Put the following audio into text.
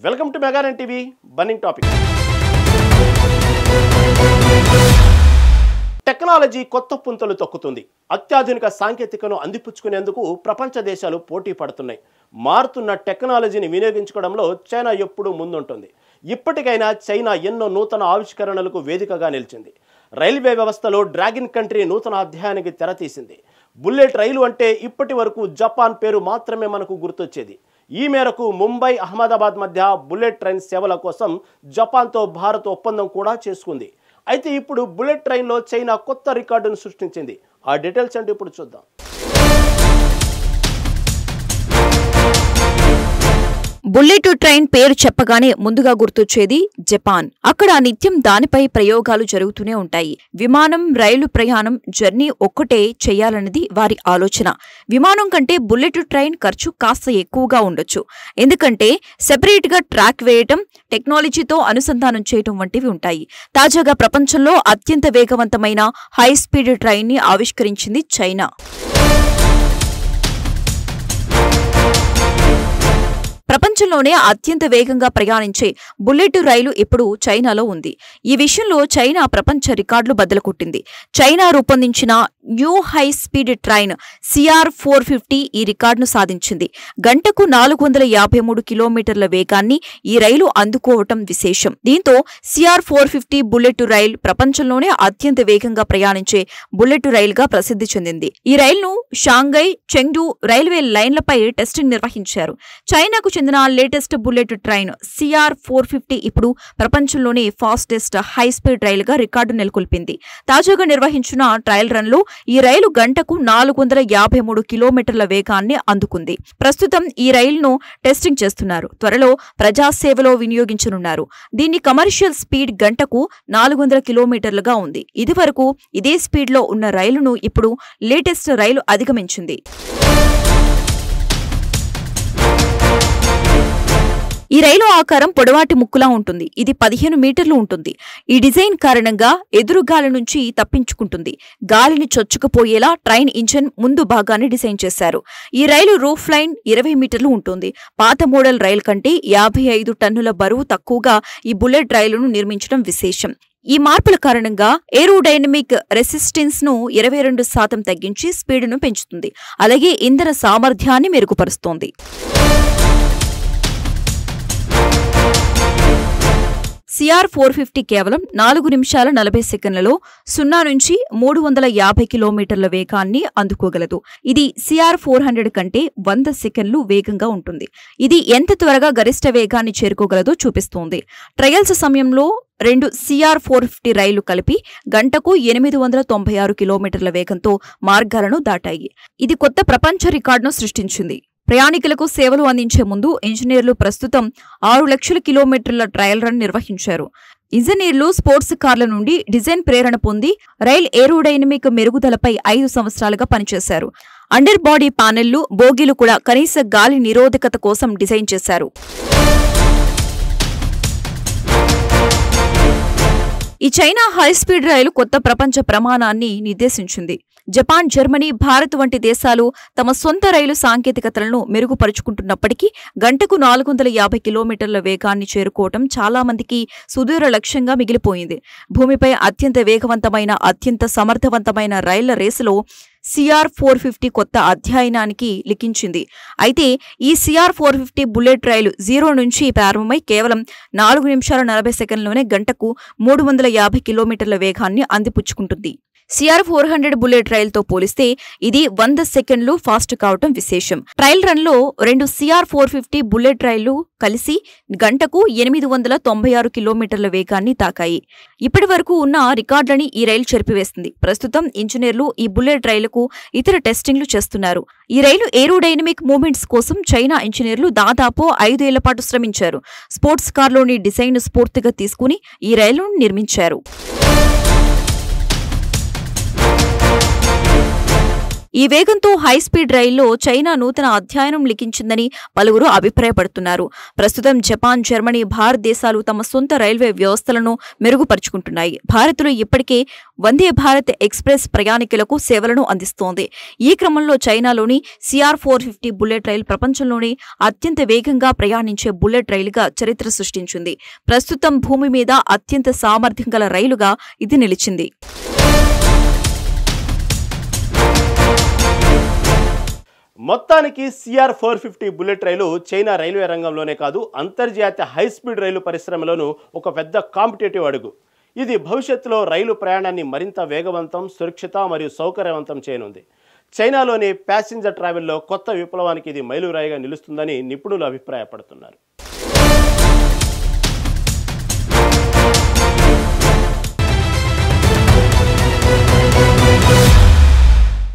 Welcome to మెగానన్ TV burning topic. Technology కొత్త పుంతలు తొక్కుతుంది. అత్యాధునిక సాంకేతికను అందిపుచ్చుకునేందుకు ప్రపంచ దేశాలు పోటీ పడుతున్నాయి. మారుతున్న టెక్నాలజీని వినియోగించుకోవడంలో చైనా ఎప్పుడూ ముందుంటుంది. ఇప్పటికైనా చైనా ఎన్నో నూతన ఆవిష్కరణలకు వేదికగా నిలిచింది. రైల్వే వ్యవస్థలో డ్రాగన్ కంట్రీ నూతన అధ్యాయానికి తెరతీసింది. బుల్లెట్ రైలు అంటే ఇప్పటి వరకు జపాన్ పేరు మాత్రమే మనకు గుర్తొచ్చేది. ఈ మేరకు ముంబై అహ్మదాబాద్ మధ్య బుల్లెట్ ట్రైన్ సేవల కోసం జపాన్తో భారత్ ఒప్పందం కూడా చేసుకుంది. అయితే ఇప్పుడు బుల్లెట్ ట్రైన్లో చైనా కొత్త రికార్డును సృష్టించింది. ఆ డీటెయిల్స్ అంటే ఇప్పుడు చూద్దాం. బుల్లెట్ ట్రైన్ పేరు చెప్పగానే ముందుగా గుర్తొచ్చేది జపాన్. అక్కడ నిత్యం దానిపై ప్రయోగాలు జరుగుతూనే ఉంటాయి. విమానం, రైలు ప్రయాణం, జర్నీ ఒక్కటే చేయాలన్నది వారి ఆలోచన. విమానం కంటే బుల్లెట్ ట్రైన్ ఖర్చు కాస్త ఎక్కువగా ఉండొచ్చు. ఎందుకంటే సెపరేట్ గా ట్రాక్ వేయటం, టెక్నాలజీతో అనుసంధానం చేయటం వంటివి ఉంటాయి. తాజాగా ప్రపంచంలో అత్యంత వేగవంతమైన హై స్పీడ్ ట్రైన్ ని ఆవిష్కరించింది చైనా. ప్రపంచంలోనే అత్యంత వేగంగా ప్రయాణించే బుల్లెట్ రైలు ఇప్పుడు చైనాలో ఉంది. ఈ విషయంలో చైనా ప్రపంచ రికార్డులు బద్దలుకొట్టింది. చైనా రూపొందించిన new high speed train CR450 ఈ రికార్డును సాధించింది. గంటకు 453 కిలోమీటర్ల వేగాన్ని ఈ రైలు అందుకోవటం విశేషం. దీంతో CR450 బుల్లెట్ రైలు ప్రపంచంలోనే అత్యంత వేగంగా ప్రయాణించే బుల్లెట్ రైలుగా ప్రసిద్ధి చెందింది. ఈ రైలును షాంఘై, చెంగ్డు రైల్వే లైన్లపై టెస్టింగ్ నిర్వహించారు. చైనాకు చెందిన లేటెస్ట్ బుల్లెట్ ట్రైన్ CR450 ఇప్పుడు ప్రపంచంలోనే ఫాస్టెస్ట్ హై స్పీడ్ రైలుగా రికార్డు నెలకొల్పింది. తాజాగా నిర్వహించిన ట్రయల్ రన్ లో ఈ రైలు గంటకు 453 కిలోమీటర్ల వేగాన్ని అందుకుంది. ప్రస్తుతం ఈ రైలును టెస్టింగ్ చేస్తున్నారు. త్వరలో ప్రజాసేవలో వినియోగించనున్నారు. దీని కమర్షియల్ స్పీడ్ గంటకు 400 కిలోమీటర్లుగా ఉంది. ఇదివరకు ఇదే స్పీడ్ లో ఉన్న రైలును ఇప్పుడు లేటెస్ట్ రైలు అధిగమించింది. ఈ రైలు ఆకారం పొడవాటి ముక్కులా ఉంటుంది. ఇది 15 మీటర్లు ఉంటుంది. ఈ డిజైన్ కారణంగా ఎదురు గాలి నుంచి తప్పించుకుంటుంది. గాలిని చొచ్చుకుపోయేలా ట్రైన్ ఇంజన్ ముందు భాగాన్ని డిజైన్ చేశారు. ఈ రైలు రూఫ్ లైన్ 20 మీటర్లు ఉంటుంది. పాత మోడల్ రైలు కంటే 55 టన్నుల బరువు తక్కువగా ఈ బుల్లెట్ రైలును నిర్మించడం విశేషం. ఈ మార్పుల కారణంగా ఏరోడైనమిక్ రెసిస్టెన్స్ ను 22% తగ్గించి స్పీడును పెంచుతుంది. అలాగే ఇంధన సామర్థ్యాన్ని మెరుగుపరుస్తోంది. CR450 కేవలం 4 నిమిషాల 40 సెకన్లలో 0 నుంచి 350 కిలోమీటర్ల వేగాన్ని అందుకోగలదు. ఇది CR400 కంటే 100 సెకన్లు వేగంగా ఉంటుంది. ఇది ఎంత త్వరగా గరిష్ట వేగాన్ని చేరుకోగలదో చూపిస్తోంది. ట్రయల్స్ సమయంలో 2 CR450 రైలు కలిపి గంటకు 896 కిలోమీటర్ల వేగంతో మార్గాలను దాటాయి. ఇది కొత్త ప్రపంచ రికార్డును సృష్టించింది. ప్రయాణికులకు సేవలు అందించే ముందు ఇంజనీర్లు ప్రస్తుతం 6 లక్షల కిలోమీటర్ల ట్రయల్ రన్ నిర్వహించారు. ఇంజనీర్లు స్పోర్ట్స్ కార్ల నుండి డిజైన్ ప్రేరణ పొంది రైల్ ఏరోడైనమిక్ మెరుగుదలపై 5 సంవత్సరాలుగా పనిచేశారు. అండర్ బాడీ ప్యానెళ్లు, బోగీలు కూడా కనీస గాలి నిరోధకత కోసం డిజైన్ చేశారు. ఈ చైనా హై స్పీడ్ రైలు కొత్త ప్రపంచ ప్రమాణాన్ని నిర్దేశించింది. జపాన్, జర్మనీ, భారత్ వంటి దేశాలు తమ సొంత రైలు సాంకేతికతలను మెరుగుపరుచుకుంటున్నప్పటికీ గంటకు 450 కిలోమీటర్ల వేగాన్ని చేరుకోవటం చాలా మందికి సుదూర లక్ష్యంగా మిగిలిపోయింది. భూమిపై అత్యంత వేగవంతమైన, అత్యంత సమర్థవంతమైన రైళ్ల రేసులో CR450 కొత్త అధ్యయనానికి లిఖించింది. అయితే ఈ CR450 బుల్లెట్ రైలు 0 నుంచి ప్రారంభమై కేవలం 4 నిమిషాల 40 సెకన్లలోనే గంటకు 350 కిలోమీటర్ల వేగాన్ని అందిపుచ్చుకుంటుంది. CR400 బుల్లెట్ రైలుతో పోలిస్తే ఇది 100 సెకండ్లు ఫాస్ట్ కావటం విశేషం. ట్రయల్ రన్ లో 2 CR450 బుల్లెట్ రైళ్లు కలిసి గంటకు 896 కిలోమీటర్ల వేగాన్ని తాకాయి. ఇప్పటి వరకు ఉన్న రికార్డులని ఈ రైలు చెరిపివేస్తుంది. ప్రస్తుతం ఇంజనీర్లు ఈ బుల్లెట్ రైలుకు ఇతర టెస్టింగ్లు చేస్తున్నారు. ఈ రైలు ఏరోడైనమిక్ మూవ్మెంట్స్ కోసం చైనా ఇంజనీర్లు దాదాపు 5 ఏళ్ల పాటు శ్రమించారు. స్పోర్ట్స్ కార్లోని డిజైన్ స్ఫూర్తిగా తీసుకుని ఈ రైలును నిర్మించారు. ఈ వేగంతో హైస్పీడ్ రైల్లో చైనా నూతన అధ్యయనం లిఖించిందని పలువురు అభిప్రాయపడుతున్నారు. ప్రస్తుతం జపాన్, జర్మనీ, భారతదేశాలు తమ సొంత రైల్వే వ్యవస్థలను మెరుగుపరుచుకుంటున్నాయి. భారత్లో ఇప్పటికే వందే భారత్ ఎక్స్ప్రెస్ ప్రయాణికులకు సేవలను అందిస్తోంది. ఈ క్రమంలో చైనాలోని CR-450 బుల్లెట్ రైలు ప్రపంచంలోనే అత్యంత వేగంగా ప్రయాణించే బుల్లెట్ రైలుగా చరిత్ర సృష్టించింది. ప్రస్తుతం భూమి మీద అత్యంత సామర్థ్యం గల రైలుగా ఇది నిలిచింది. మొత్తానికి CR-450 బుల్లెట్ రైలు చైనా రైల్వే రంగంలోనే కాదు, అంతర్జాతీయ హైస్పీడ్ రైలు పరిశ్రమలోనూ ఒక పెద్ద కాంపిటేటివ్ అడుగు. ఇది భవిష్యత్తులో రైలు ప్రయాణాన్ని మరింత వేగవంతం, సురక్షిత మరియు సౌకర్యవంతం చేయనుంది. చైనాలోని ప్యాసింజర్ ట్రావెల్లో కొత్త విప్లవానికి ఇది మైలురాయిగా నిలుస్తుందని నిపుణులు అభిప్రాయపడుతున్నారు.